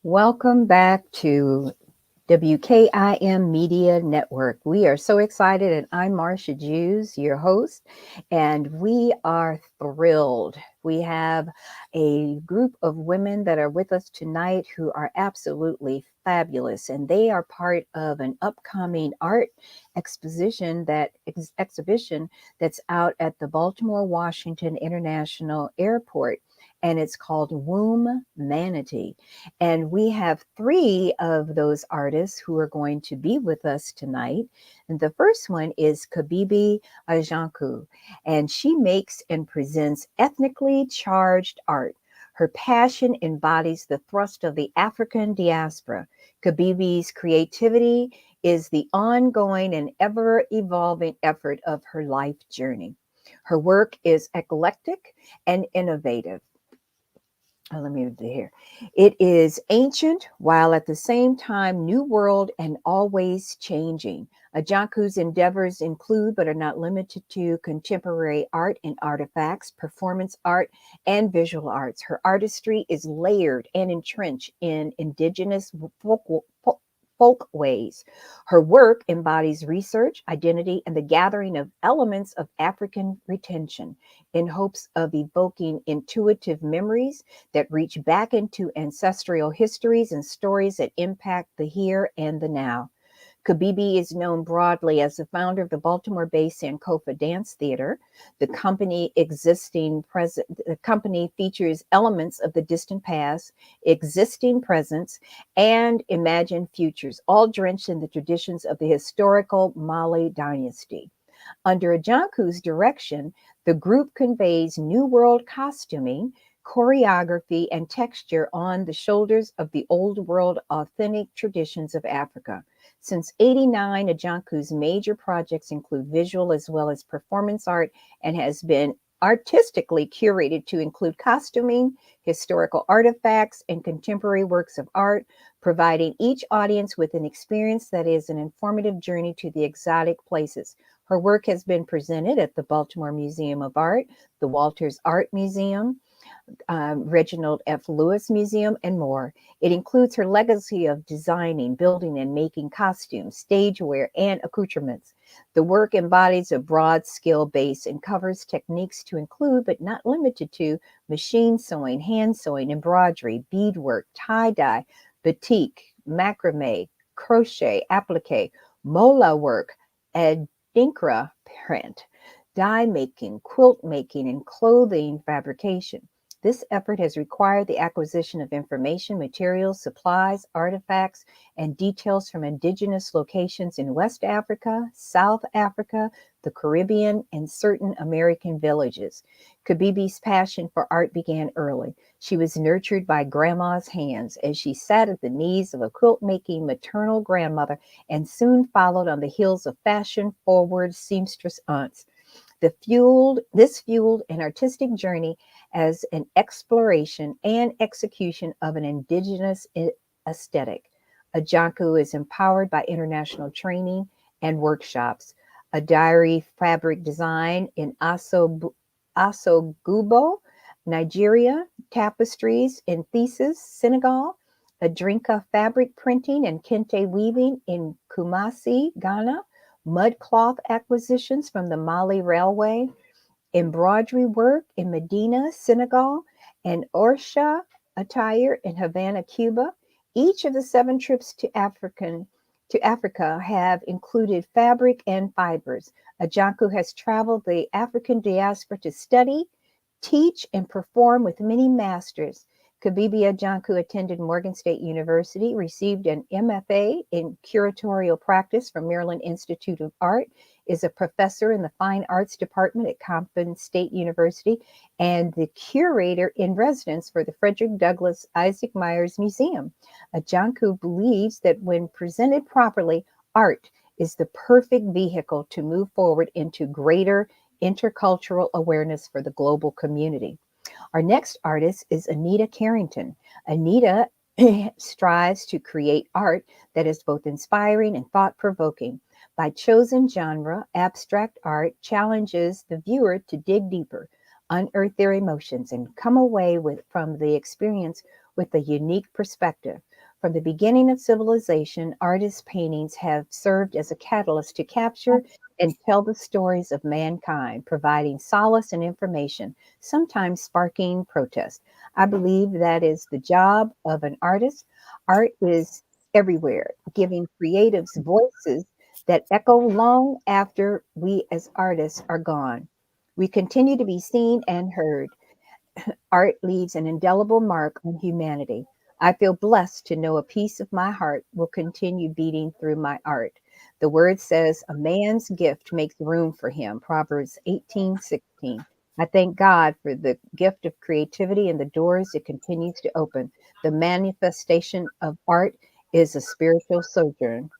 Welcome back to WKIM Media Network. We are so excited, and I'm Marcia Jews, your host, and we are thrilled. We have a group of women that are with us tonight who are absolutely fabulous, and they are part of an upcoming art exhibition that's out at the Baltimore Washington International Airport, and it's called Wombmanity. And we have three of those artists who are going to be with us tonight. And the first one is Kibibi Ajanku, and she makes and presents ethnically charged art. Her passion embodies the thrust of the African diaspora. Kibibi's creativity is the ongoing and ever evolving effort of her life journey. Her work is eclectic and innovative. Let me read it here. It is ancient while at the same time new world and always changing. Ajanku's endeavors include, but are not limited to, contemporary art and artifacts, performance art, and visual arts. Her artistry is layered and entrenched in indigenous folk ways. Her work embodies research, identity, and the gathering of elements of African retention in hopes of evoking intuitive memories that reach back into ancestral histories and stories that impact the here and the now. Kibibi is known broadly as the founder of the Baltimore-based Sankofa Dance Theater. The company features elements of the distant past, existing presents, and imagined futures, all drenched in the traditions of the historical Mali dynasty. Under Ajanku's direction, the group conveys New World costuming, choreography, and texture on the shoulders of the Old World authentic traditions of Africa. Since '89, Ajanku's major projects include visual as well as performance art and has been artistically curated to include costuming, historical artifacts, and contemporary works of art, providing each audience with an experience that is an informative journey to the exotic places. Her work has been presented at the Baltimore Museum of Art, the Walters Art Museum, Reginald F. Lewis Museum, and more. It includes her legacy of designing, building, and making costumes, stageware, and accoutrements. The work embodies a broad skill base and covers techniques to include, but not limited to, machine sewing, hand sewing, embroidery, beadwork, tie-dye, batik, macrame, crochet, applique, mola work, adinkra print, dye making, quilt making, and clothing fabrication. This effort has required the acquisition of information, materials, supplies, artifacts, and details from indigenous locations in West Africa, South Africa, the Caribbean, and certain American villages. Kibibi's passion for art began early. She was nurtured by grandma's hands as she sat at the knees of a quilt-making maternal grandmother and soon followed on the heels of fashion-forward seamstress aunts. This fueled an artistic journey as an exploration and execution of an indigenous aesthetic. Ajanku is empowered by international training and workshops. A diary fabric design in Asogbo, Nigeria, tapestries in Thesis, Senegal, Adrinka fabric printing and kente weaving in Kumasi, Ghana, mud cloth acquisitions from the Mali Railway, embroidery work in Medina, Senegal, and Orsha attire in Havana, Cuba. Each of the 7 trips to Africa have included fabric and fibers. Ajanku has traveled the African diaspora to study, teach, and perform with many masters. Kibibi Ajanku attended Morgan State University, received an MFA in curatorial practice from Maryland Institute of Art, is a professor in the Fine Arts Department at Compton State University, and the curator in residence for the Frederick Douglass Isaac Myers Museum. Ajanku believes that when presented properly, art is the perfect vehicle to move forward into greater intercultural awareness for the global community. Our next artist is Anita Carrington. Anita strives to create art that is both inspiring and thought-provoking. By chosen genre, abstract art challenges the viewer to dig deeper, unearth their emotions, and come away from the experience with a unique perspective. From the beginning of civilization, artists' paintings have served as a catalyst to capture and tell the stories of mankind, providing solace and information, sometimes sparking protest. I believe that is the job of an artist. Art is everywhere, giving creatives voices that echo long after we as artists are gone. We continue to be seen and heard. Art leaves an indelible mark on humanity. I feel blessed to know a piece of my heart will continue beating through my art. The word says, a man's gift makes room for him. Proverbs 18:16. I thank God for the gift of creativity and the doors it continues to open. The manifestation of art is a spiritual sojourn.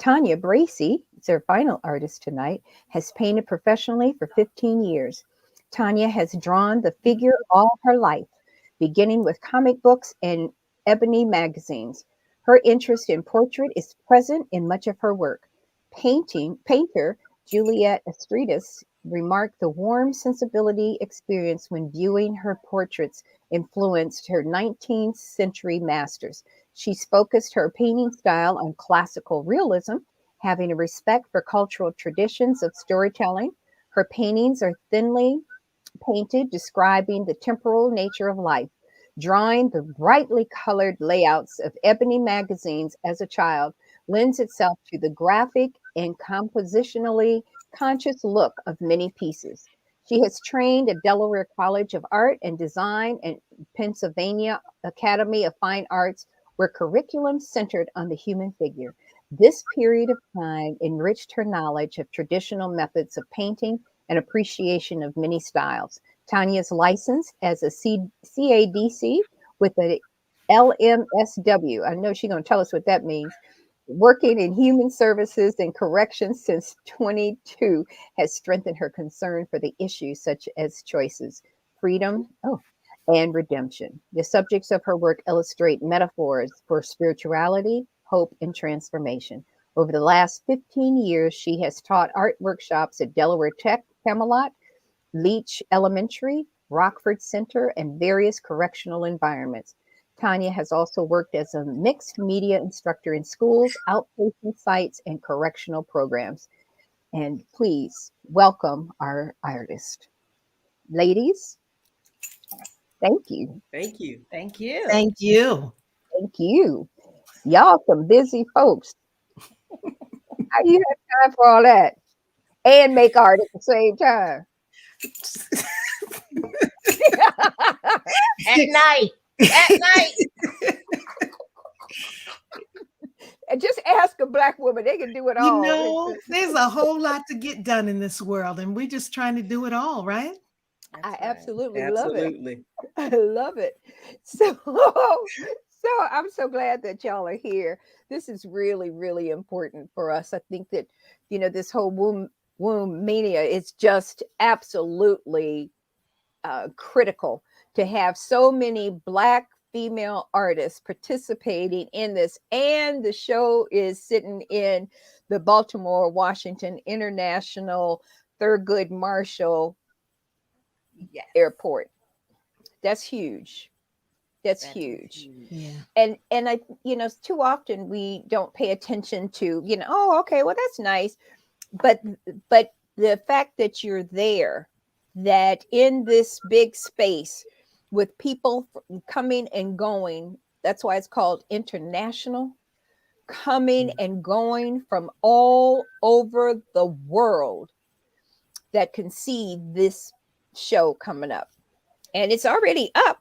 Tanya Bracey, it's our final artist tonight, has painted professionally for 15 years. Tanya has drawn the figure all her life, beginning with comic books and ebony magazines. Her interest in portrait is present in much of her work. Painter Juliet Estridis remarked the warm sensibility experienced when viewing her portraits influenced her 19th century masters. She's focused her painting style on classical realism, having a respect for cultural traditions of storytelling. Her paintings are thinly painted, describing the temporal nature of life. Drawing the brightly colored layouts of ebony magazines as a child lends itself to the graphic and compositionally conscious look of many pieces. She has trained at Delaware College of Art and Design and Pennsylvania Academy of Fine Arts, where curriculum centered on the human figure. This period of time enriched her knowledge of traditional methods of painting and appreciation of many styles. Tanya is licensed as a CADC with a LMSW. I know she's going to tell us what that means. Working in human services and corrections since 22 has strengthened her concern for the issues such as choices, freedom, and redemption. The subjects of her work illustrate metaphors for spirituality, hope, and transformation. Over the last 15 years, she has taught art workshops at Delaware Tech, Camelot, Leach Elementary, Rockford Center, and various correctional environments. Tanya has also worked as a mixed media instructor in schools, outpatient sites, and correctional programs. And please welcome our artist. Ladies, thank you. Thank you. Thank you. Thank you. Thank you. Y'all some busy folks. How do you have time for all that? And make art at the same time. At night. At night. And just ask a black woman, they can do it You all. know, there's a whole lot to get done in this world, and we're just trying to do it all, right? I That's right. absolutely love it. Absolutely. I love it. So I'm so glad that y'all are here. This is really, really important for us. I think that, this whole womb mania is just absolutely critical to have so many black female artists participating in this. And the show is sitting in the Baltimore, Washington International Thurgood Marshall Yes. Airport. That's huge. That's That is huge. huge. Yeah. And I, too often we don't pay attention to, oh, okay, well, that's nice. But the fact that you're there, that in this big space with people coming and going, that's why it's called international, coming and going from all over the world, that can see this show coming up. And it's already up,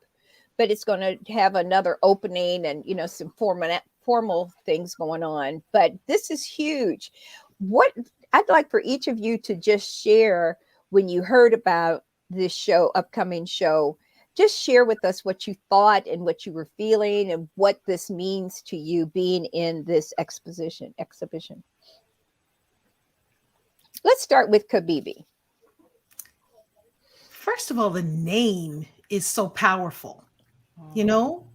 but it's going to have another opening and some formal things going on. But this is huge. What I'd like for each of you to just share, when you heard about this upcoming show, just share with us what you thought and what you were feeling and what this means to you being in this exhibition. Let's start with Kibibi. First of all, the name is so powerful. You know,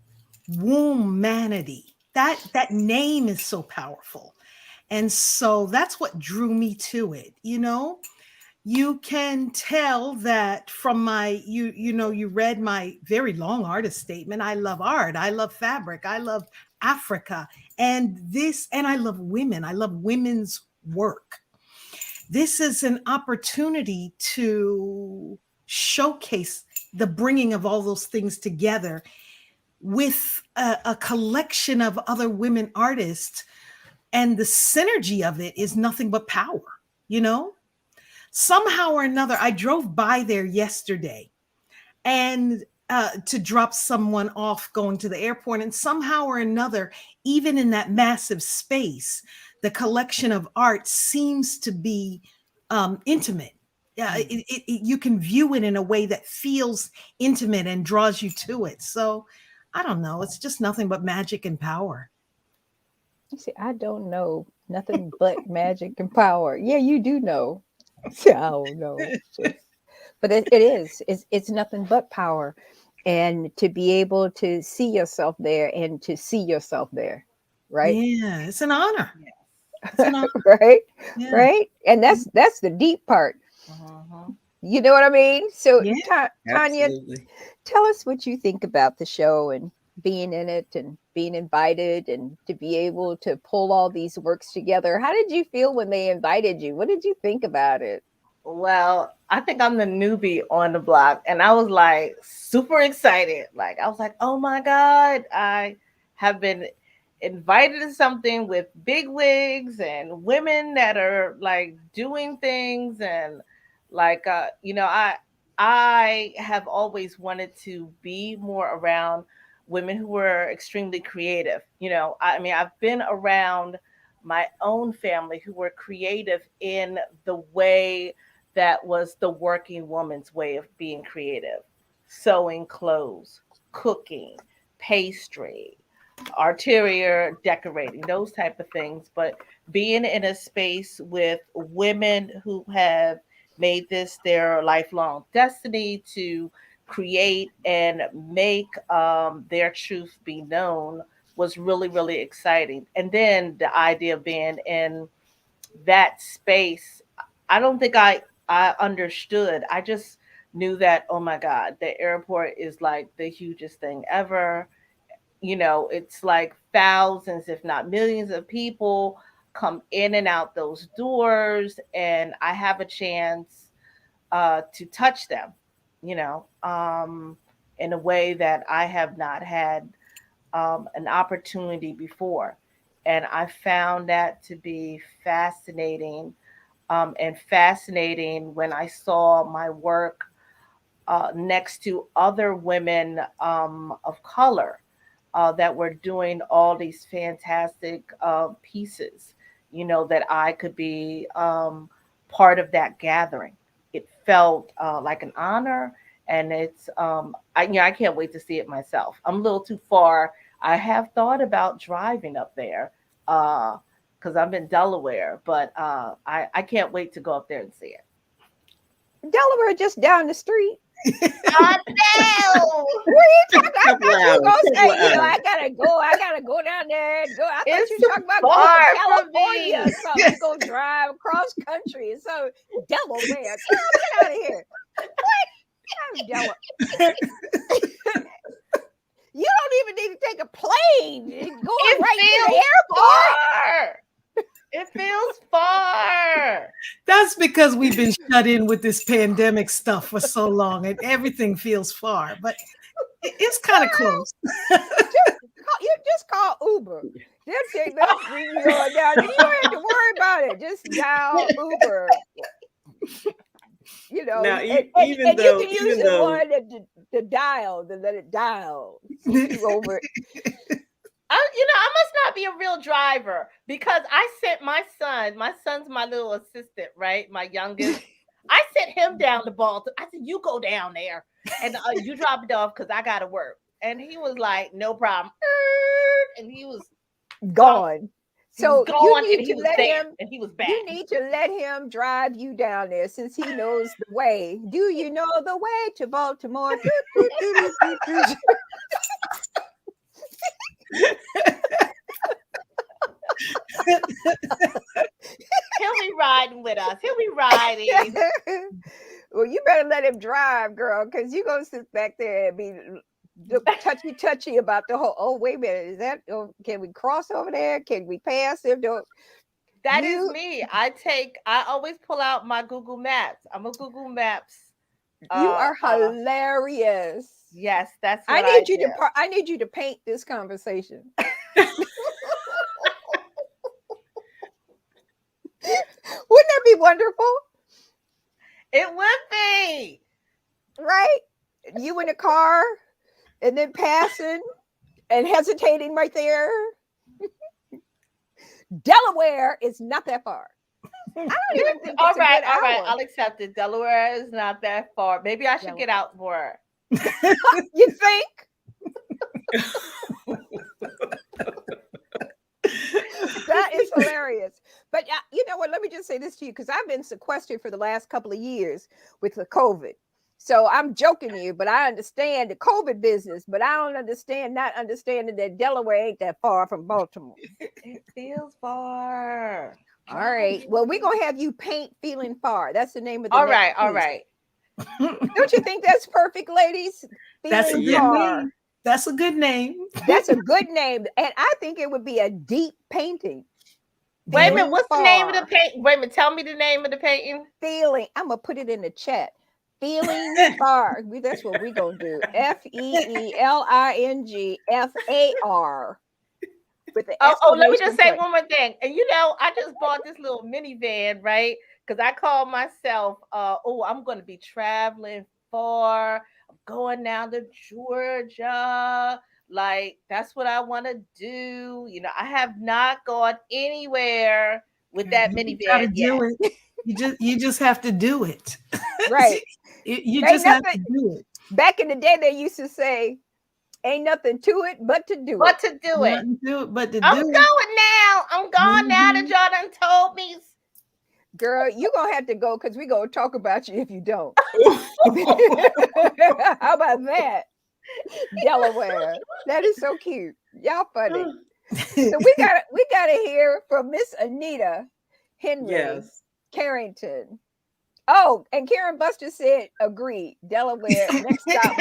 Wombmanity. That name is so powerful. And so that's what drew me to it. You can tell that from you read my very long artist statement. I love art. I love fabric. I love Africa. And I love women. I love women's work. This is an opportunity to showcase the bringing of all those things together with a collection of other women artists. And the synergy of it is nothing but power, you know? Somehow or another, I drove by there yesterday and to drop someone off going to the airport. And somehow or another, even in that massive space, the collection of art seems to be intimate. You can view it in a way that feels intimate and draws you to it. So I don't know. It's just nothing but magic and power. You see, I don't know nothing but magic and power. Yeah, you do know. I don't know. But it is. It's nothing but power. And to be able to see yourself there and to see yourself there, right? Yeah, it's an honor. It's an honor. Right? Yeah. Right? And that's the deep part. You know what I mean? So Yeah, Tanya, tell us what you think about the show and being in it and being invited and to be able to pull all these works together. How did you feel when they invited you? What did you think about it? Well, I think I'm the newbie on the block, and I was like super excited. Like, I was like, oh my God, I have been invited to something with big wigs and women that are like doing things. And like, I have always wanted to be more around women who were extremely creative. I mean, I've been around my own family who were creative in the way that was the working woman's way of being creative: sewing clothes, cooking, pastry, interior decorating, those type of things. But being in a space with women who have made this their lifelong destiny to create and make their truth be known was really, really exciting. And then the idea of being in that space, I don't think I understood. I just knew that, oh my God, the airport is like the hugest thing ever. It's like thousands, if not millions of people come in and out those doors, and I have a chance to touch them, in a way that I have not had an opportunity before. And I found that to be fascinating, and fascinating when I saw my work next to other women of color that were doing all these fantastic pieces, that I could be part of that gathering. It felt like an honor, and I can't wait to see it myself. I'm a little too far. I have thought about driving up there because I'm in Delaware, but I can't wait to go up there and see it. Delaware just down the street. I know. What are you talking about? I thought you were gonna say, I gotta go down there and go. I thought you were talking about going to California or something. You go drive across country. And so Delaware. Get out of here. What? Delaware. You don't even need to take a plane. Going right to the airport. It feels far. That's because we've been shut in with this pandemic stuff for so long and everything feels far, but it's kind of close. You just call Uber. They'll bring you on down. You don't have to worry about it. Just dial Uber. Now, and you can use the one to dial, to let it dial. Over. I must not be a real driver because I sent my son's my little assistant, right? My youngest. I sent him down to Baltimore. I said, you go down there and you drop it off because I got to work. And he was like, no problem. And he was gone. So you need to let him, and he was back. You need to let him drive you down there since he knows the way. Do you know the way to Baltimore? He'll be riding with us. He'll be riding. Well, you better let him drive, girl, because you're going to sit back there and be touchy about the whole. Oh, wait a minute, is that? Oh, can we cross over there? Can we pass? If don't That is you me. I always pull out my Google Maps. I'm a Google Maps. you are hilarious. Yes, that's I what I need you do. to I need you to paint this conversation. Wouldn't that be wonderful? It would be. Right? You in a car and then passing and hesitating right there. Delaware is not that far. I don't even think All it's a right, good all right. hour. I'll accept it. Delaware is not that far. Maybe I should get out more. You think? That is hilarious. But you know what? Let me just say this to you because I've been sequestered for the last couple of years with the COVID. So I'm joking you, but I understand the COVID business, but I don't understand not understanding that Delaware ain't that far from Baltimore. It feels far. All right. Well, we're gonna have you paint feeling far. That's the name of the All next right, all piece. right. Don't you think that's perfect, ladies? That's a Feeling good far. name. That's a good name. That's a good name. And I think it would be a deep painting. Wait a minute. Feeling What's the name of the far. painting? Wait a minute. Tell me the name of the painting. Feeling. I'm gonna put it in the chat. Feeling far. That's what we're gonna do. FEELINGFAR. With the Oh, let me just exclamation say point. one more thing. And I just bought this little minivan, right? Because I call myself, I'm going to be traveling far. I'm going down to Georgia. Like, that's what I want to do. I have not gone anywhere with that You gotta minivan do yet. it. You just have to do it. Right. You Ain't just have nothing. to do it. Back in the day, they used to say, "Ain't nothing to it but to do But it." to do it. Nothing to it but to I'm do it. going now. I'm going now that Mhm. y'all done told me. Girl, you gonna have to go because we gonna talk about you if you don't. How about that? Delaware. That is so cute. Y'all funny. So we gotta hear from Miss Anita Henry Yes. Carrington. Oh, and Karen Buster said, agree. Delaware, next stop.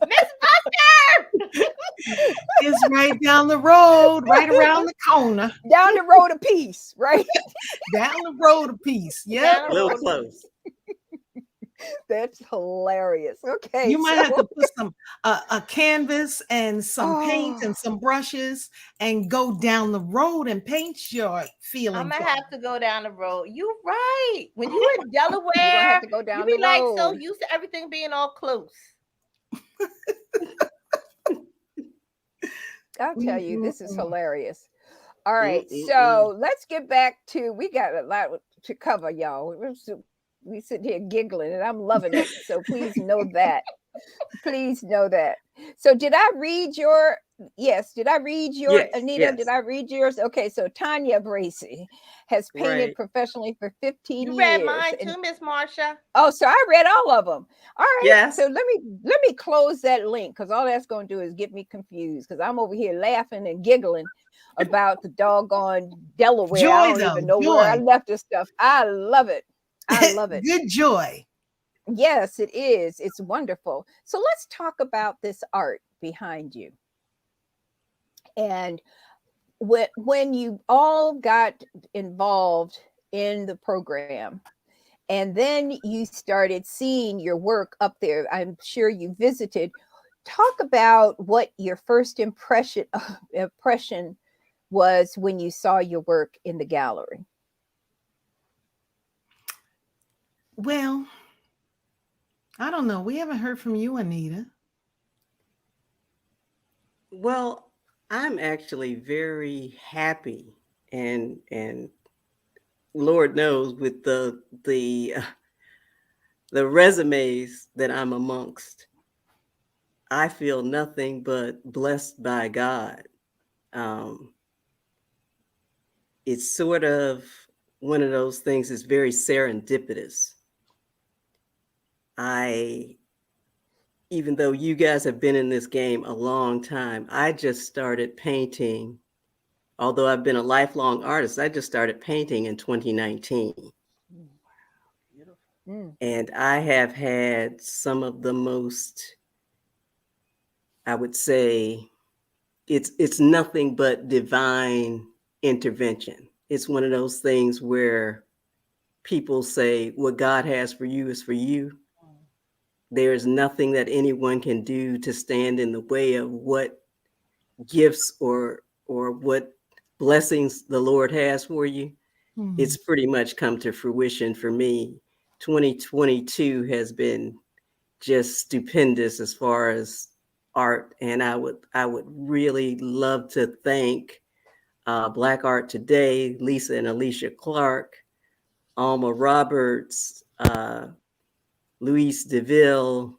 Miss Buster! It's right down the road, right around the corner, Down the road a piece, right? down the road a piece. Yep. Down A the little road. close. That's hilarious. Okay, You might so have to put some a canvas and some paint and some brushes and go down the road and paint your I'm feeling. gonna have to go down the road. You right. When you in you're gonna have Delaware, to go you down be the like so road. used to everything being all close. I'll tell you, this is Mm-mm-mm. hilarious. All right, Mm-mm-mm. so let's get back to we got a lot to cover, y'all. We sit here giggling and I'm loving it. So please know that. Please know that. So did I read your did I read your Yes, Anita? Did yes. I read yours? Okay, so Tanya Bracy has painted Right. professionally for 15 You read years. mine And too, Miss Marsha. oh, so I read all of them. All right. So Yes. let me close that link because all that's going to do is get me confused because I'm over here laughing and giggling about the doggone Delaware. I Joy don't though, even know where I joy. left this stuff. I love it. I love it. Good joy. Yes, it is. It's wonderful. So let's talk about this art behind you. And when you all got involved in the program, and then you started seeing your work up there, I'm sure you visited. Talk about what your first impression was when you saw your work in the gallery. Well, I don't know. We haven't heard from you, Anita. Well, I'm actually very happy and Lord knows with the resumes that I'm amongst, I feel nothing but blessed by God. Um, it's sort of one of those things that's very serendipitous. I, even though you guys have been in this game a long time, I just started painting. Although I've been a lifelong artist, I just started painting in 2019. Wow, beautiful. And I have had some of the most, I would say, it's nothing but divine intervention. It's one of those things where people say what God has for you is for you. There is nothing that anyone can do to stand in the way of what gifts or what blessings the Lord has for you. It's pretty much come to fruition for me. 2022 has been just stupendous as far as art, and I would really love to thank Black Art Today, Lisa and Alicia Clark, Alma Roberts, Luis DeVille,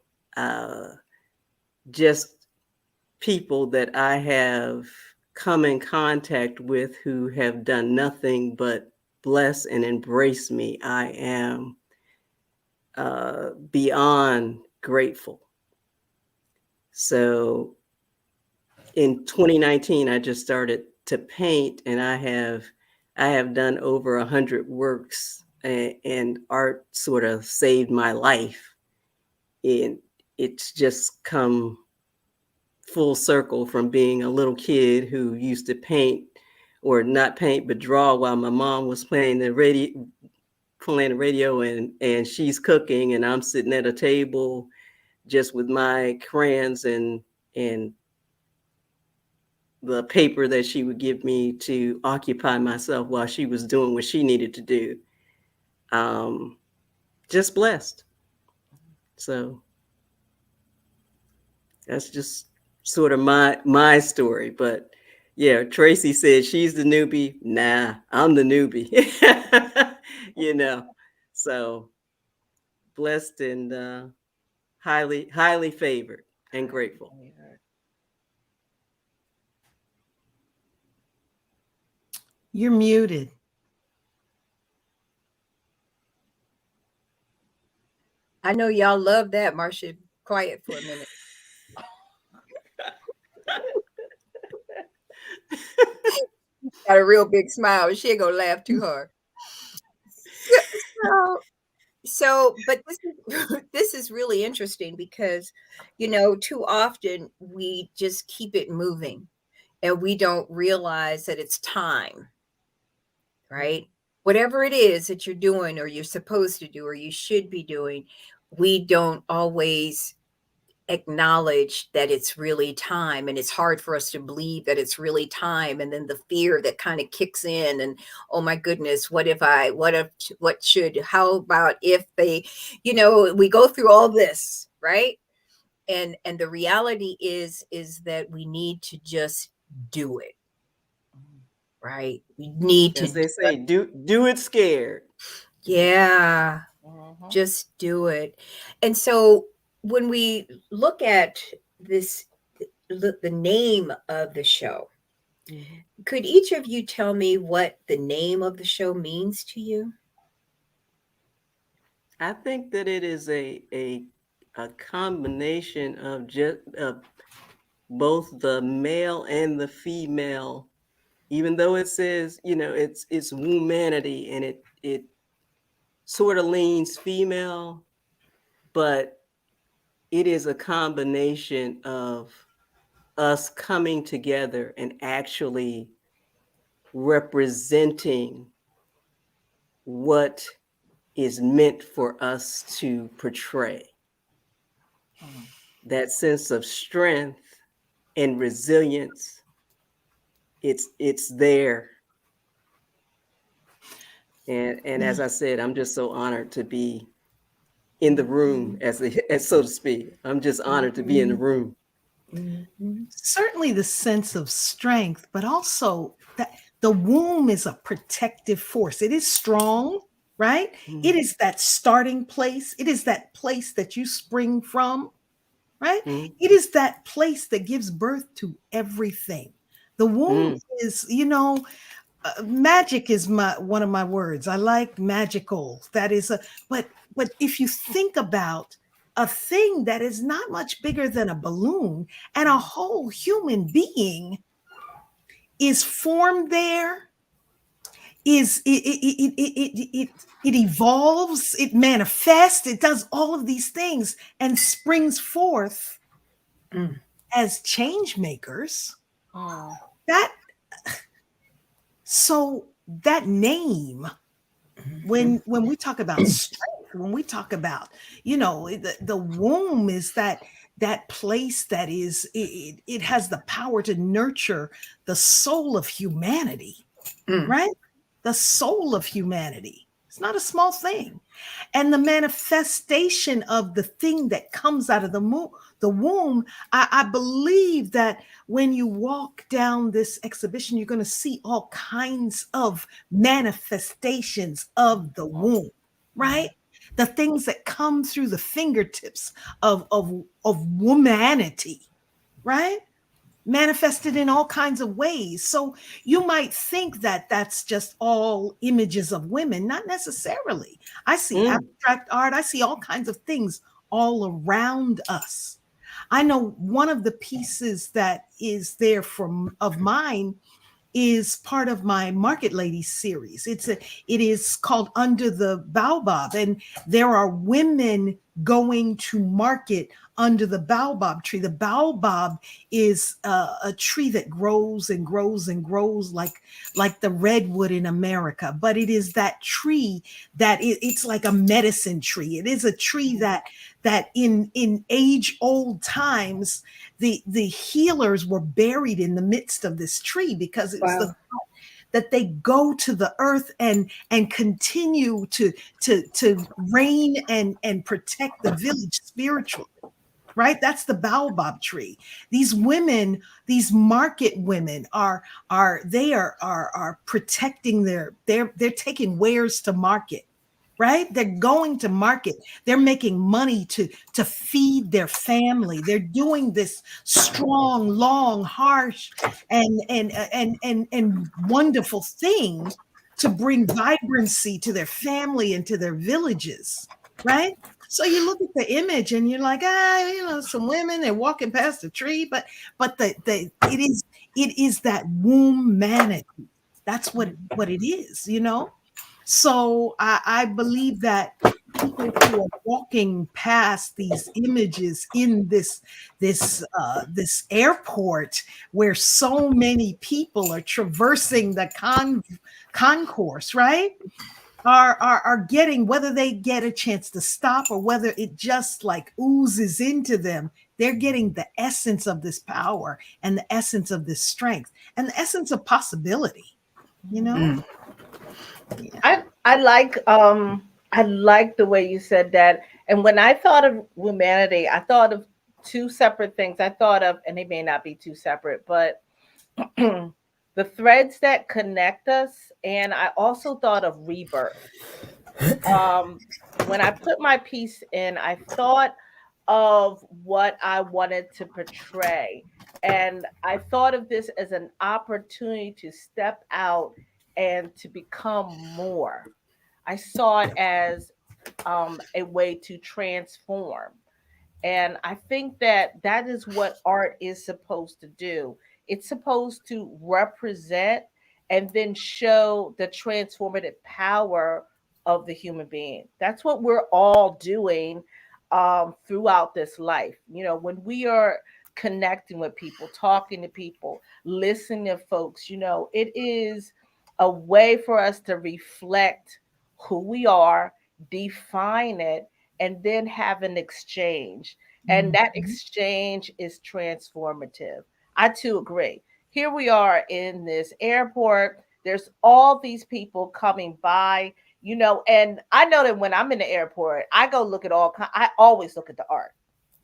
just people that I have come in contact with who have done nothing but bless and embrace me. I am beyond grateful. So in 2019, I just started to paint, and I have done over 100 works, and art sort of saved my life. And it's just come full circle from being a little kid who used to paint, or not paint but draw, while my mom was playing the radio, and she's cooking, and I'm sitting at a table just with my crayons and the paper that she would give me to occupy myself while she was doing what she needed to do. Just blessed. So that's just sort of my story. But yeah, Tracy said she's the newbie. Nah, I'm the newbie. So blessed and highly favored and grateful. You're muted. I know y'all love that, Marcia. Quiet for a minute. Got a real big smile. She ain't gonna laugh too hard. But this is really interesting because, too often we just keep it moving and we don't realize that it's time, right? Whatever it is that you're doing or you're supposed to do or you should be doing, we don't always acknowledge that it's really time, and it's hard for us to believe that it's really time, and then the fear that kind of kicks in, and oh my goodness, how about if they, we go through all this, right? And the reality is that we need to just do it, right? We need to, as they say, do it scared. Yeah. Just do it. And so when we look at this, the name of the show, could each of you tell me what the name of the show means to you? I think that it is a combination of both the male and the female. Even though it says, it's Wombmanity, and it sort of leans female, but it is a combination of us coming together and actually representing what is meant for us to portray. That sense of strength and resilience, it's there. And as I said, I'm just so honored to be in the room, as so to speak. I'm just honored to be in the room. Certainly the sense of strength, but also that the womb is a protective force. It is strong, right? It is that starting place. It is that place that you spring from, right? It is that place that gives birth to everything. The womb is, magic is one of my words. I like magical. That is but if you think about a thing that is not much bigger than a balloon, and a whole human being is formed there, is it evolves, it manifests, it does all of these things and springs forth as change makers. Mm. That so that name, when we talk about strength, when we talk about, the womb is that place that is, it has the power to nurture the soul of humanity, right? The soul of humanity. It's not a small thing. And the manifestation of the thing that comes out of the womb, I believe that when you walk down this exhibition, you're going to see all kinds of manifestations of the womb, right? The things that come through the fingertips of womanity, right? Manifested in all kinds of ways. So you might think that that's just all images of women. Not necessarily. I see Mm. abstract art, I see all kinds of things all around us. I know one of the pieces that is there from of mine is part of my Market Ladies series. It is called Under the Baobab, and there are women going to market under the baobab tree. The baobab is a tree that grows and grows and grows like the redwood in America, but it is that tree that it's like a medicine tree. It is a tree that in age old times the healers were buried in the midst of this tree because it was the Wow. that they go to the earth and continue to reign and protect the village spiritually, right? That's the baobab tree. These women, these market women are protecting they're taking wares to market, right? They're going to market. They're making money to feed their family. They're doing this strong, long, harsh, and wonderful thing to bring vibrancy to their family and to their villages, right? So you look at the image and you're like, some women, they're walking past a tree, but it is that wombmanity. That's what it is. So I believe that people who are walking past these images in this airport where so many people are traversing the concourse, right? Are getting, whether they get a chance to stop or whether it just like oozes into them, they're getting the essence of this power and the essence of this strength and the essence of possibility, you know? Yeah. I like the way you said that. And when I thought of humanity, I thought of two separate things. I thought of, and they may not be two separate, but the threads that connect us. And I also thought of rebirth. When I put my piece in, I thought of what I wanted to portray. And I thought of this as an opportunity to step out and to become more. I saw it as a way to transform. And I think that that is what art is supposed to do. It's supposed to represent and then show the transformative power of the human being. That's what we're all doing throughout this life. When we are connecting with people, talking to people, listening to folks, it is a way for us to reflect who we are, define it, and then have an exchange. And that Mhm. exchange is transformative. I too agree. Here we are in this airport. There's all these people coming by, and I know that when I'm in the airport, I go look at I always look at the art.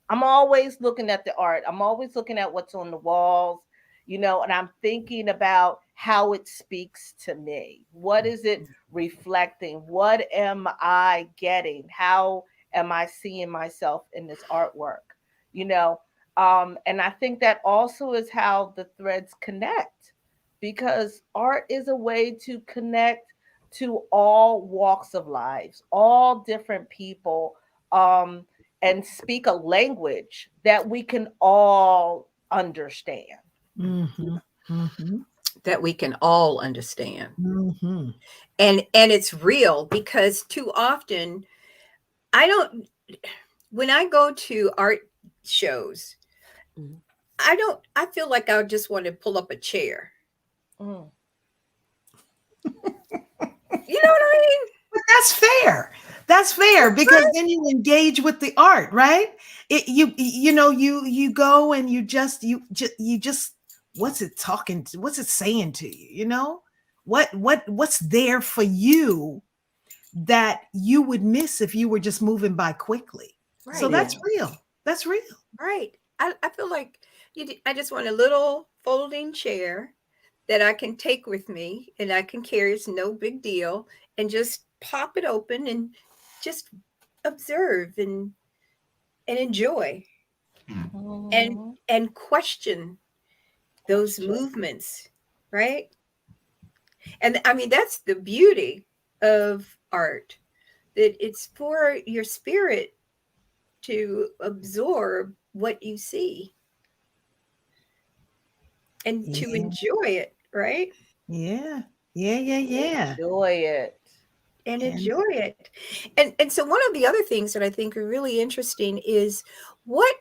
I'm always looking at the art. I'm always looking at what's on the walls, and I'm thinking about how it speaks to me. What is it reflecting? What am I getting? How am I seeing myself in this artwork? You know, and I think that also is how the threads connect, because art is a way to connect to all walks of lives, all different people. And speak a language that we can all understand. Mhm. Mhm. that we can all understand. Mhm. And it's real, because too often when I go to art shows, Mhm. I feel like I just want to pull up a chair. Mm. You know what I mean? But that's fair. That's fair, because then you engage with the art, right? You go and you just what's it talking to? What's it saying to you? What's there for you that you would miss if you were just moving by quickly. So Right. that's Yeah. real. That's real. Right. I feel like I just want a little folding chair that I can take with me and I can carry. It's no big deal. And just pop it open and just observe and enjoy and Mhm. and question those Sure. movements, right? And I mean, that's the beauty of art, that it's for your spirit to absorb what you see and to Yeah. enjoy it, right? Yeah. Yeah. Yeah. Yeah. Enjoy it. And And enjoy it. And so one of the other things that I think are really interesting is, what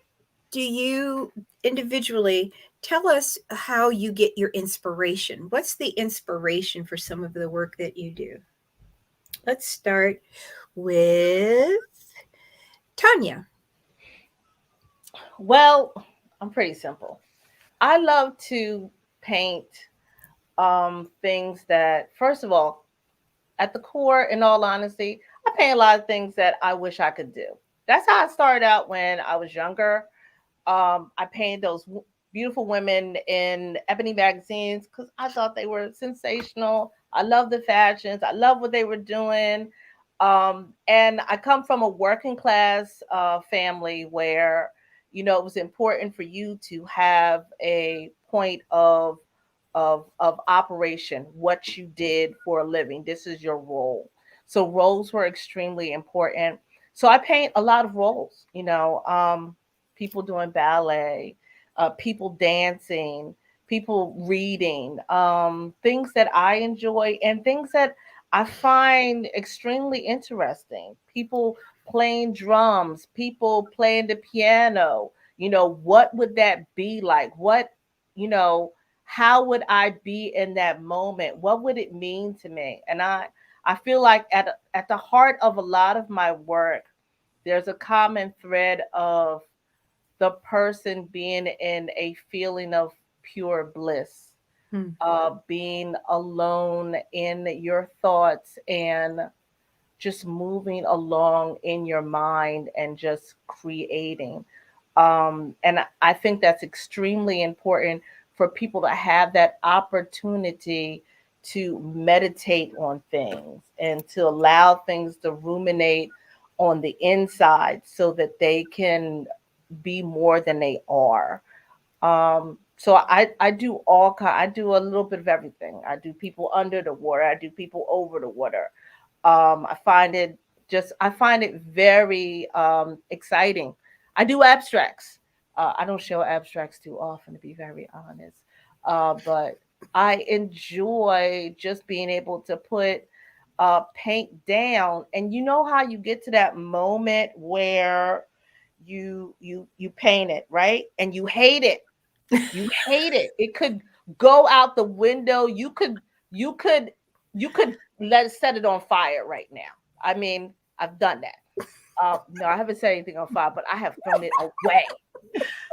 do you individually tell us how you get your inspiration? What's the inspiration for some of the work that you do? Let's start with Tanya. Well, I'm pretty simple. I love to paint things that, first of all, at the core, in all honesty, I paint a lot of things that I wish I could do. That's how I started out when I was younger. I painted those beautiful women in ebony magazines because I thought they were sensational. I love the fashions. I love what they were doing. And I come from a working class family where, it was important for you to have a point of operation, what you did for a living. This is your role. So roles were extremely important. So I paint a lot of roles, people doing ballet, people dancing, people reading, things that I enjoy and things that I find extremely interesting. People playing drums, people playing the piano. What would that be like? You know, how would I be in that moment? What would it mean to me? And I feel like at the heart of a lot of my work, there's a common thread of the person being in a feeling of pure bliss, Hmm. being alone in your thoughts and just moving along in your mind and just creating. And I think that's extremely important for people to have that opportunity to meditate on things and to allow things to ruminate on the inside so that they can be more than they are. So I do I do a little bit of everything. I do people under the water. I do people over the water. I find it very exciting. I do abstracts. I don't show abstracts too often, to be very honest. But I enjoy just being able to put paint down, and you know how you get to that moment where you paint it right, and you hate it. You hate it. It could go out the window. You could you could set it on fire right now. I mean, I've done that. No, I haven't set anything on fire, but I have thrown it away.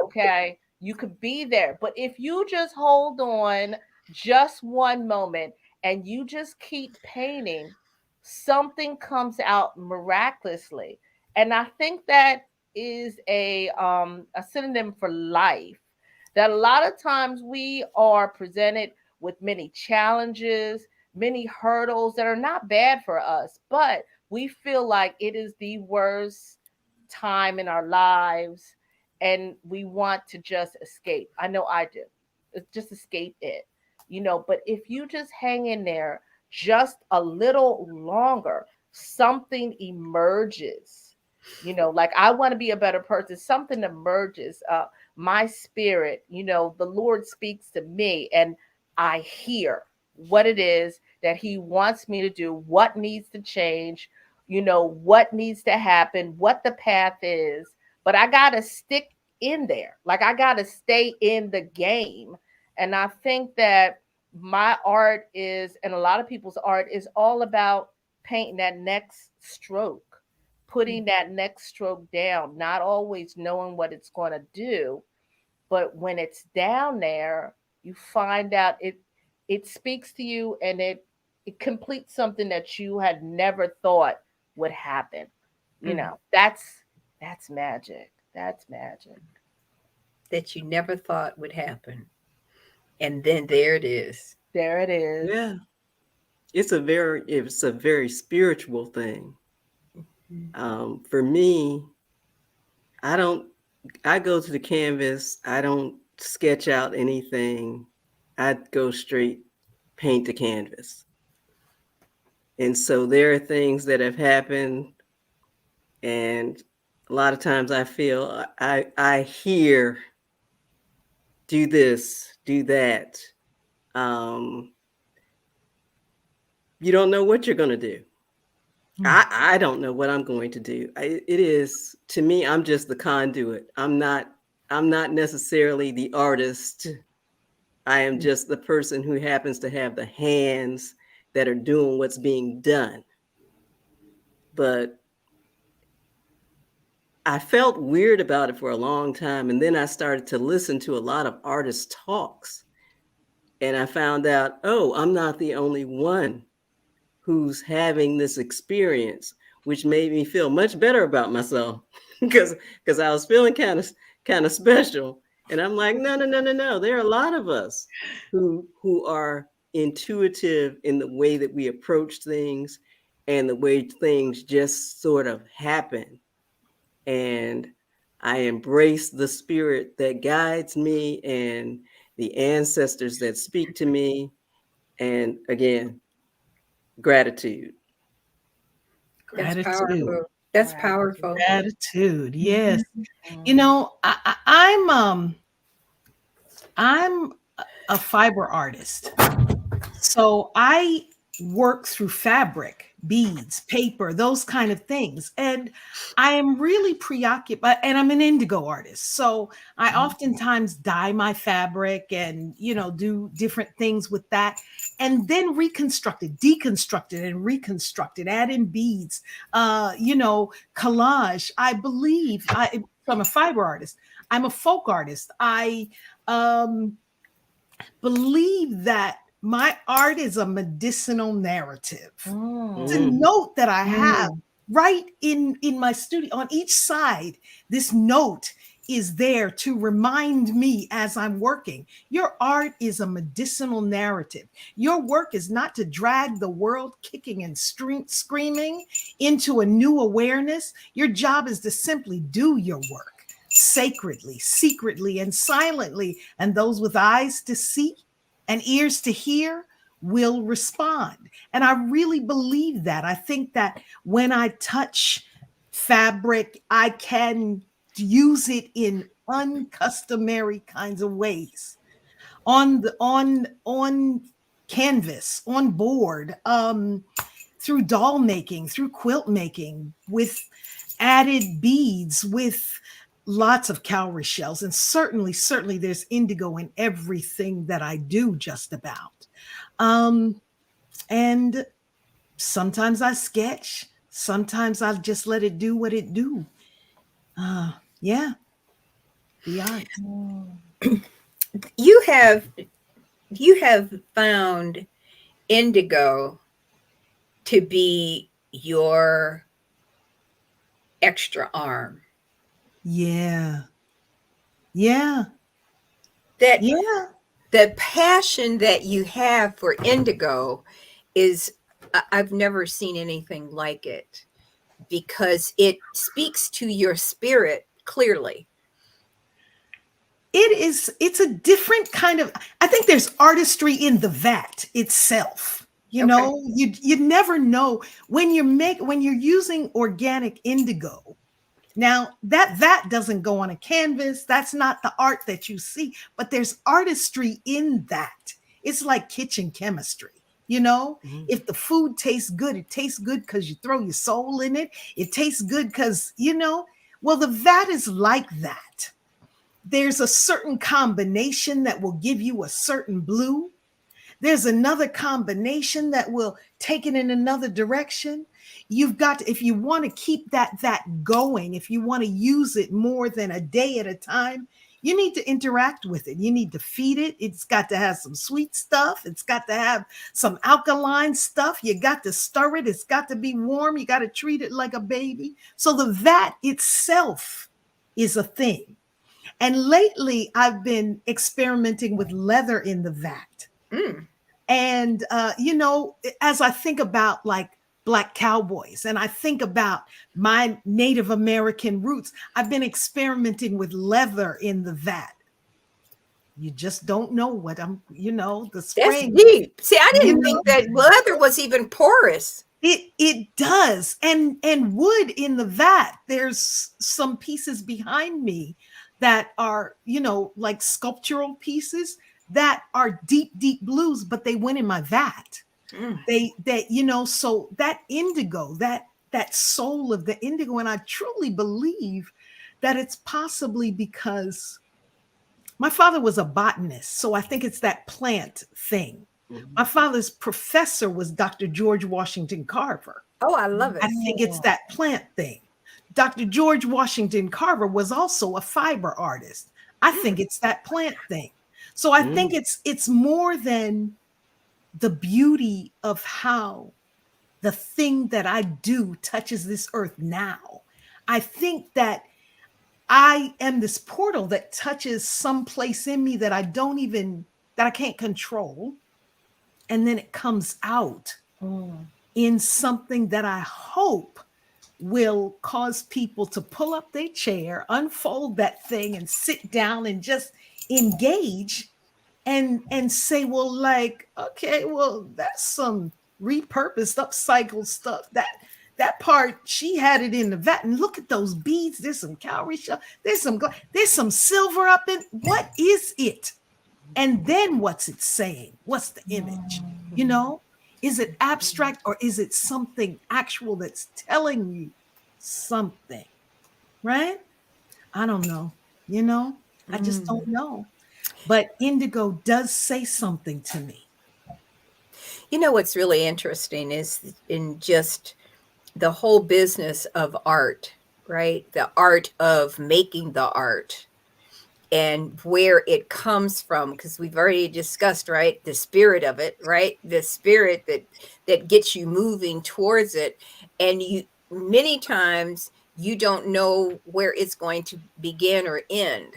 Okay. You could be there. But if you just hold on just one moment and you just keep painting, something comes out miraculously. And I think that is a synonym for life. That a lot of times we are presented with many challenges, many hurdles that are not bad for us, but we feel like it is the worst time in our lives and we want to just escape. I know I do. Just escape it. But if you just hang in there just a little longer, something emerges. Like I want to be a better person, something emerges. My spirit, the Lord speaks to me and I hear what it is that he wants me to do, what needs to change, what needs to happen, what the path is. But I got to stick in there. Like I got to stay in the game. And I think that my art is, and a lot of people's art is all about painting that next stroke, putting that next stroke down, not always knowing what it's going to do. But when it's down there, you find out it speaks to you, and it completes something that you had never thought would happen. That's magic. That's magic. That you never thought would happen. And then there it is. There it is. Yeah. It's a very spiritual thing. For me, I go to the canvas. I don't sketch out anything. I go straight paint the canvas. And so there are things that have happened, and a lot of times I feel I hear, do this, do that. You don't know what you're going to do. I don't know what I'm going to do. It is, to me, I'm just the conduit. I'm not necessarily the artist. I am just the person who happens to have the hands that are doing what's being done. But I felt weird about it for a long time. And then I started to listen to a lot of artist talks. And I found out, oh, I'm not the only one who's having this experience, which made me feel much better about myself because I was feeling kind of special. And I'm like, no. There are a lot of us who are intuitive in the way that we approach things and the way things just sort of happen. And I embrace the spirit that guides me and the ancestors that speak to me. And again, gratitude. That's powerful. That's powerful. Gratitude, yes. I'm a fiber artist, so I work through fabric, beads, paper, those kind of things, and I am really preoccupied. And I'm an indigo artist, so I oftentimes dye my fabric and do different things with that, and then deconstruct it and reconstruct it, add in beads, collage. I believe I'm a fiber artist. I'm a folk artist. I believe that my art is a medicinal narrative. It's a note that I have right in my studio. On each side, this note is there to remind me as I'm working. Your art is a medicinal narrative. Your work is not to drag the world kicking and screaming into a new awareness. Your job is to simply do your work sacredly, secretly, and silently. And those with eyes to see and ears to hear will respond. And I really believe that. I think that when I touch fabric, I can use it in uncustomary kinds of ways, on canvas, on board, through doll making, through quilt making, with added beads, with lots of cowrie shells. And certainly there's indigo in everything that I do, just about. And sometimes I sketch, sometimes I just let it do what it do. Yeah. The art. You have found indigo to be your extra arm. Yeah. The passion that you have for indigo is, I've never seen anything like it, because it speaks to your spirit clearly. It's a different kind of, I think there's artistry in the vat itself. You never know when you're using organic indigo. Now, that doesn't go on a canvas. That's not the art that you see, but there's artistry in that. It's like kitchen chemistry. You know, Mhm. if the food tastes good, it tastes good because you throw your soul in it. It tastes good because, you know, well, the vat is like that. There's a certain combination that will give you a certain blue. There's another combination that will take it in another direction. You've got to, if you want to keep that going, if you want to use it more than a day at a time, you need to interact with it. You need to feed it. It's got to have some sweet stuff. It's got to have some alkaline stuff. You got to stir it. It's got to be warm. You got to treat it like a baby. So the vat itself is a thing. And lately, I've been experimenting with leather in the vat. Mm. And, you know, as I think about like Black cowboys and I think about my Native American roots, I've been experimenting with leather in the vat. You just don't know what you know, the That's spring. deep. See, I You didn't know? think that leather was even porous. It does. And wood in the vat, there's some pieces behind me that are, you know, like sculptural pieces that are deep, deep blues, but they went in my vat. Mm. That, you know, so that indigo, that soul of the indigo, and I truly believe that it's possibly because my father was a botanist, so I think it's that plant thing. Mhm. My father's professor was Dr. George Washington Carver. Oh, I love I it. think it's that plant thing. Dr. George Washington Carver was also a fiber artist. I think it's that plant thing. So I think it's more than the beauty of how the thing that I do touches this earth now. I think that I am this portal that touches some place in me that I can't control. And then it comes out in something that I hope will cause people to pull up their chair, unfold that thing, and sit down and just engage and say, well, like, okay, well, that's some repurposed, upcycled stuff. That part, she had it in the vat, and look at those beads. There's some cowrie shell. There's some silver up in. What is it? And then what's it saying? What's the image? You know, is it abstract or is it something actual that's telling you something? Right? I don't know. You know, I just don't know. But indigo does say something to me. You know what's really interesting is in just the whole business of art, right? The art of making the art and where it comes from, because we've already discussed, right, the spirit of it, right? The spirit that gets you moving towards it. And you many times you don't know where it's going to begin or end,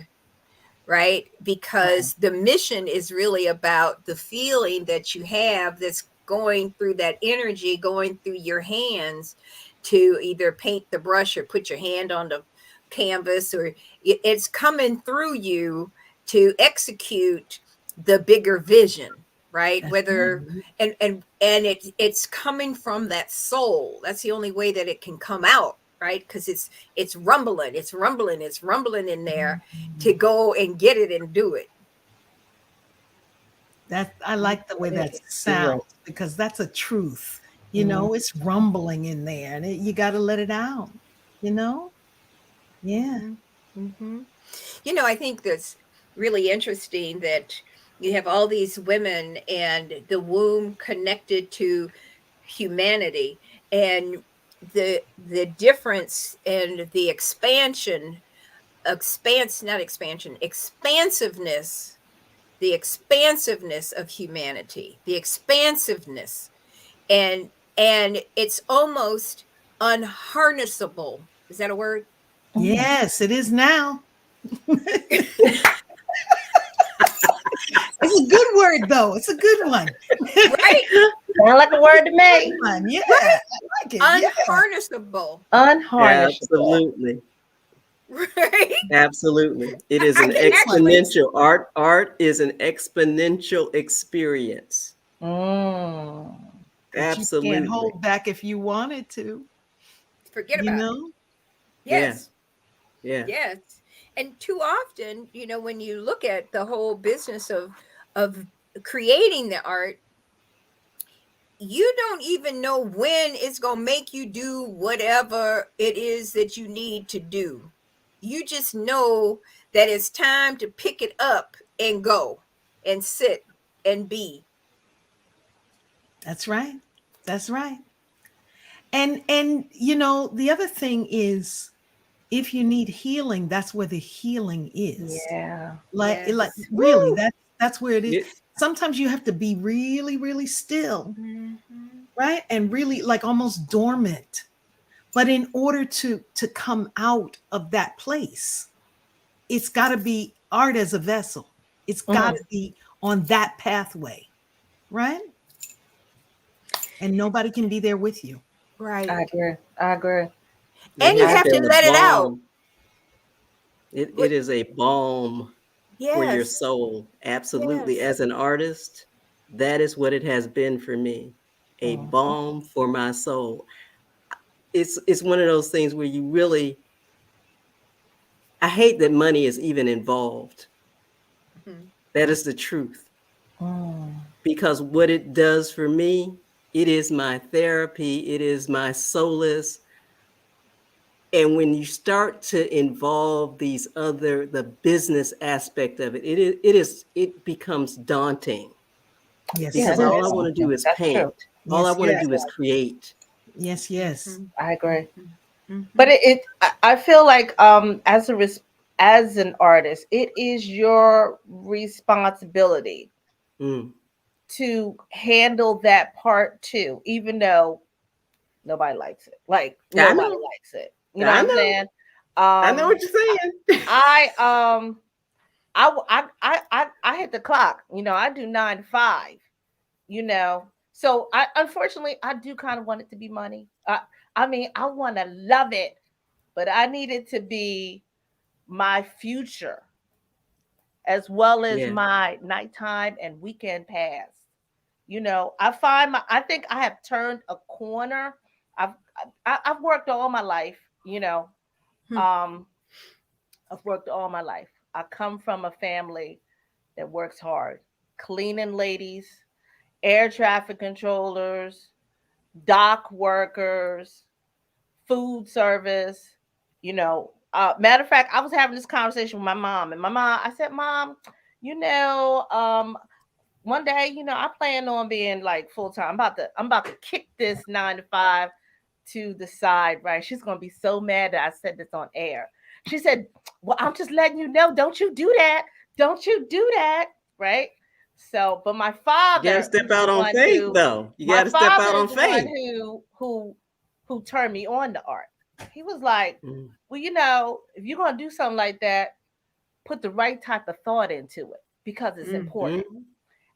right? Because the mission is really about the feeling that you have that's going through that energy, going through your hands to either paint the brush or put your hand on the canvas, or it's coming through you to execute the bigger vision, right? That's Whether right. and it's coming from that soul. That's the only way that it can come out, right? Because it's rumbling in there to go and get it and do it. That I like the way that You're right. sounds because that's a truth. You know, it's rumbling in there, and you got to let it out. You know, yeah. Mm-hmm. You know, I think that's really interesting that you have all these women and the womb connected to humanity, and the difference and the expansiveness, the expansiveness of humanity, the expansiveness, and it's almost unharnessable. Is that a word? Yes, it is now. It's a good word, though. It's a good one. Right? Sound like a word to me. Yeah, Right? I like it. Yeah. Unharnessable. Unharnessable. Absolutely. Right? Absolutely. It is an I can actually exponential art is an exponential experience. Mm. That you can't Absolutely. hold back if you wanted to. forget You about it. know? Yes. Yeah. Yes. And too often, you know, when you look at the whole business of creating the art, you don't even know when it's going to make you do whatever it is that you need to do. You just know that it's time to pick it up and go and sit and be. That's right. That's right. And you know, the other thing is, if you need healing, that's where the healing is. Yeah. Like Yes. really, that's where it is. It- Sometimes you have to be really, really still, Mhm. right? And really like almost dormant. But in order to come out of that place, it's got to be art as a vessel. It's got to be on that pathway, right? And nobody can be there with you. Right. I agree. I agree. it And you has have to been a let it out. balm. It is a balm for your Yes. soul. Absolutely. Yes. As an artist, that is what it has been for me. A balm for my soul. It's one of those things where you really, I hate that money is even involved. Mhm. That is the truth. Mm. Because what it does for me, it is my therapy, it is my solace. And when you start to involve the business aspect of it, it becomes daunting Yes, Yeah, because it it all I is. want to is. do is That's paint. true. All I Yes, want to yes, do is create. yes, yes. Mhm. I agree. Mhm. But I feel like as an artist, it is your responsibility Mm. to handle that part too, even though nobody likes it. Like I nobody know. likes it. You know I what I'm know. saying? I know Um, what you're saying. I I hit the clock. You know, I do 9 to 5. You know, so I unfortunately I do kind of want it to be money. I mean, I want to love it, but I need it to be my future as well as Yeah. my nighttime and weekend pass. You know, I think I have turned a corner. I've I've worked all my life. You know, Hmm. um, I've worked all my life. I come from a family that works hard, cleaning ladies, air traffic controllers, dock workers, food service. You know, matter of fact, I was having this conversation with my mom, and my mom, I said, "Mom, you know, one day, you know, I plan on being like full time. I'm about to kick this 9 to 5 to the side, right? She's gonna be so mad that I said this on air. She said, "Well, I'm just letting you know, don't you do that. Don't you do that." Right? So, but You got to father step is the out on one faith, who though. You my got to step father out is on the one faith. who turned me on to art. He was like, Mm. "Well, you know, if you're gonna do something like that, put the right type of thought into it because it's important." Mm.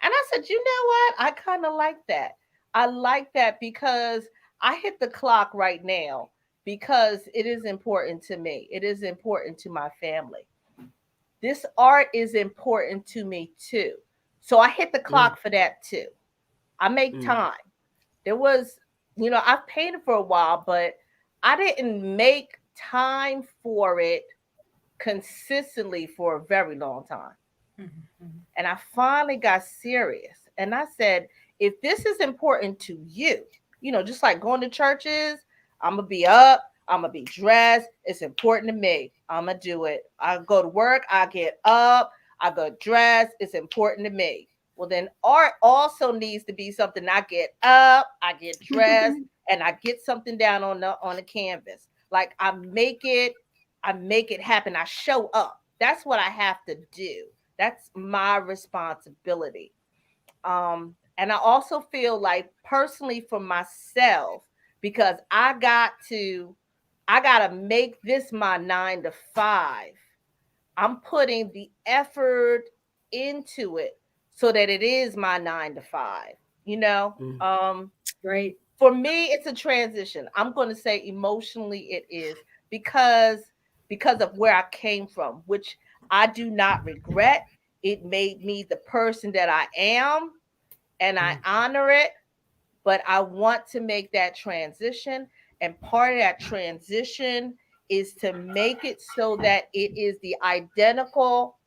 And I said, "You know what? I kind of like that. I like that because I hit the clock right now because it is important to me. It is important to my family. This art is important to me too. So I hit the Mm. clock for that too. I make Mm. time. There was, you know, I've painted for a while, but I didn't make time for it consistently for a very long time. Mhm. And I finally got serious. And I said, if this is important to you know, just like going to churches, I'm going to be up, I'm going to be dressed. It's important to me. I'm going to do it. I go to work, I get up, I go dress. It's important to me. Well, then art also needs to be something I get up, I get dressed, and I get something down on the canvas. Like I make it happen. I show up. That's what I have to do. That's my responsibility. And I also feel like personally for myself, because I gotta make this my 9 to 5. I'm putting the effort into it so that it is my 9 to 5. You know, Mm. Right. for me, it's a transition. I'm going to say emotionally it is because of where I came from, which I do not regret. It made me the person that I am, and I Mm. honor it. But I want to make that transition, and part of that transition is to make it so that it is the identical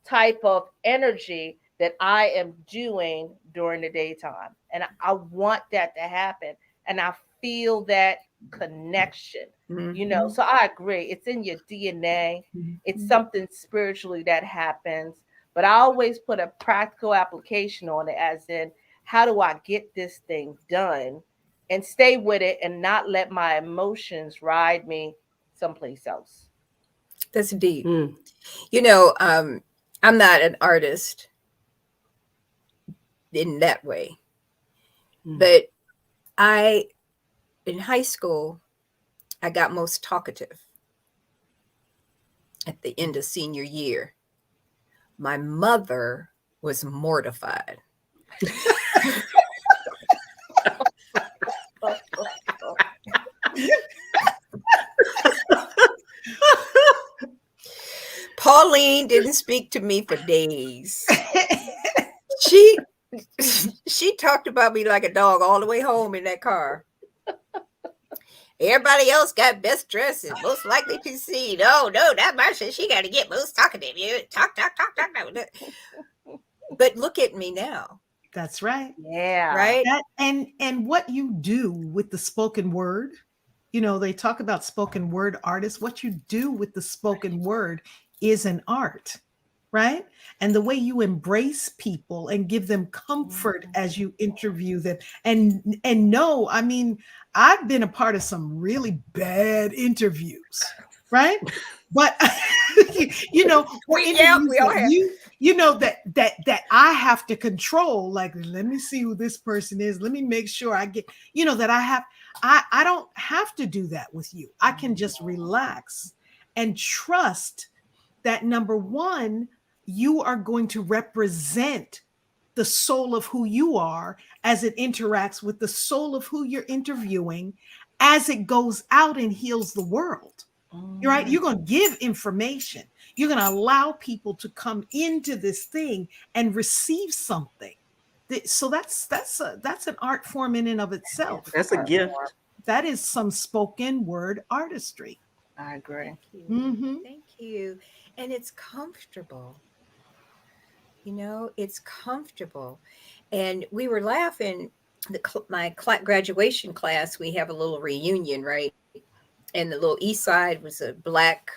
type of energy that I am doing during the daytime. And I want that to happen. And I feel that connection, you know. Mhm. So I agree. It's in your DNA. It's something spiritually that happens. But I always put a practical application on it, as in, how do I get this thing done and stay with it and not let my emotions ride me someplace else? That's deep. Mm. You know, I'm not an artist in that way, Mm. but I, in high school, I got most talkative at the end of senior year. My mother was mortified. Pauline didn't speak to me for days. She she talked about me like a dog all the way home in that car. Everybody else got best dresses, most likely to see. No, not Marcia. She got to get most talkative. You talk. But look at me now, That's right. Yeah. right? That and what you do with the spoken word, you know, they talk about spoken word artists. What you do with the spoken word is an art, right? And the way you embrace people and give them comfort as you interview them. And no, I mean, I've been a part of some really bad interviews, right? But you know, or We interviews all that have. you know that I have to control. Like, let me see who this person is. Let me make sure I get, you know, that I don't have to do that with you. I can just relax and trust that, number one, you are going to represent the soul of who you are as it interacts with the soul of who you're interviewing, as it goes out and heals the world. You're right. You're going to give information. You're going to allow people to come into this thing and receive something. So that's an art form in and of itself. That's a gift. That is some spoken word artistry. I agree. Thank you. Mm-hmm. Thank you. And it's comfortable. You know, it's comfortable. And we were laughing. My graduation class, we have a little reunion, right? And the little east side was a black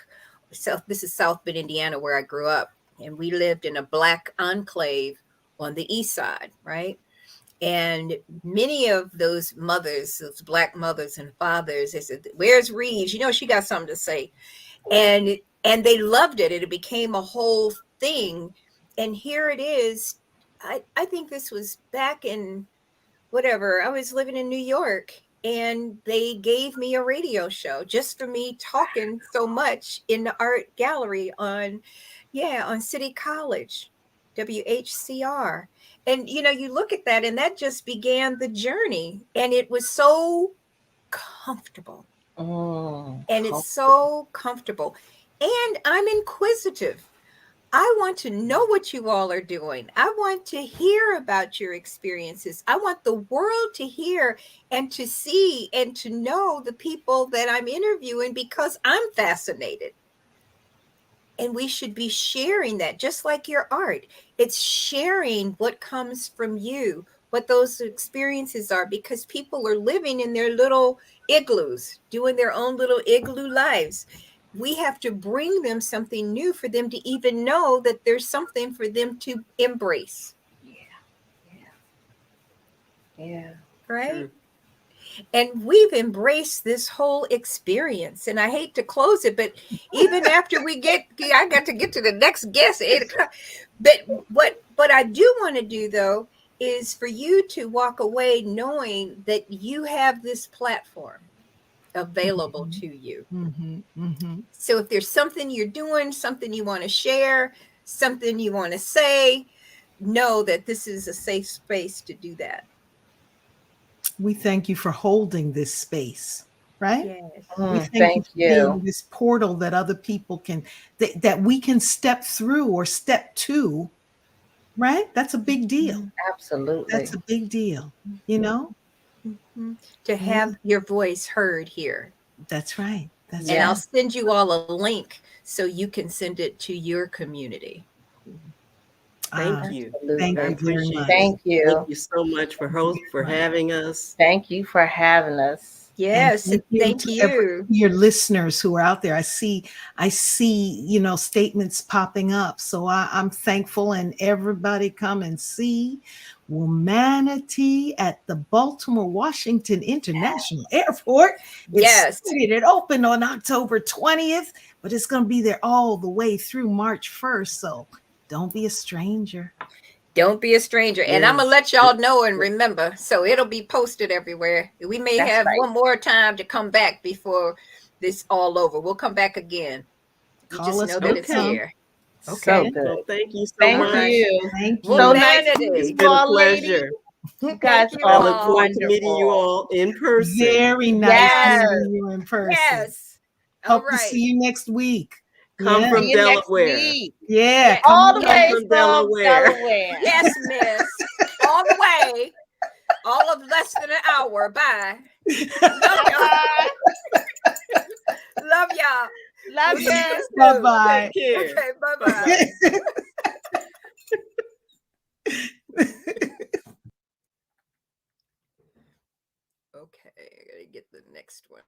South. This is South Bend, Indiana, where I grew up, and we lived in a black enclave on the east side, right? And many of those mothers, those black mothers and fathers, they said, "Where's Reeves? You know, she got something to say." And they loved it. It became a whole thing. And here it is. I think this was back in whatever. I was living in New York, and they gave me a radio show just for me talking so much in the art gallery on City College, WHCR. And you know, you look at that, and that just began the journey, and it was so comfortable. And it's so comfortable. And I'm inquisitive. I want to know what you all are doing. I want to hear about your experiences. I want the world to hear and to see and to know the people that I'm interviewing, because I'm fascinated. And we should be sharing that, just like your art. It's sharing what comes from you, what those experiences are, because people are living in their little igloos, doing their own little igloo lives. We have to bring them something new for them to even know that there's something for them to embrace. Yeah. Right? True. And we've embraced this whole experience. And I hate to close it, but even after I got to get to the next guest at 8:00. But what I do want to do, though, is for you to walk away knowing that you have this platform available to you. Mm-hmm. Mm-hmm. So if there's something you're doing, something you want to share, something you want to say, know that this is a safe space to do that. We thank you for holding this space, right? Yes. We thank Thank you for being you. this portal that other people can, that we can step through or step to, right? That's a big deal. Absolutely. That's a big deal, you know? To have your voice heard here. That's right. That's And I'll right. send you all a link so you can send it to your community. Thank you. Thank I you very appreciate much. it. Thank you. Thank you so much for having us. Thank you for having us. Yes, And thank to you. your listeners who are out there. I see, statements popping up. So I'm thankful, and everybody come and see Wombmanity at the Baltimore Washington International Airport. Yes. It opened on October 20th, but it's going to be there all the way through March 1st. So don't be a stranger. Don't be a stranger. And Yes. I'm going to let y'all know and remember. So it'll be posted everywhere. We may That's have right. one more time to come back before this all over. We'll come back again. You Call just us know when that we it's come. here. So Okay. good. Well, thank you so Thank much. you. Thank you. So nice to Wombmanity. meet It's you been a all, ladies. pleasure. You guys you are I look forward to meeting you wonderful. all in person. Very nice Yes. meeting you in person. Yes. All Hope to see right. you next week. Come Yeah. from See you next Delaware. week. Yeah, Yeah. come All on. the way from from Delaware. Delaware. Yes, miss. All the way. All of less than an hour. Bye. Love y'all. Love y'all. Love We'll see you. you Bye soon. bye. Take care. Okay, bye-bye. Okay, I gotta get the next one.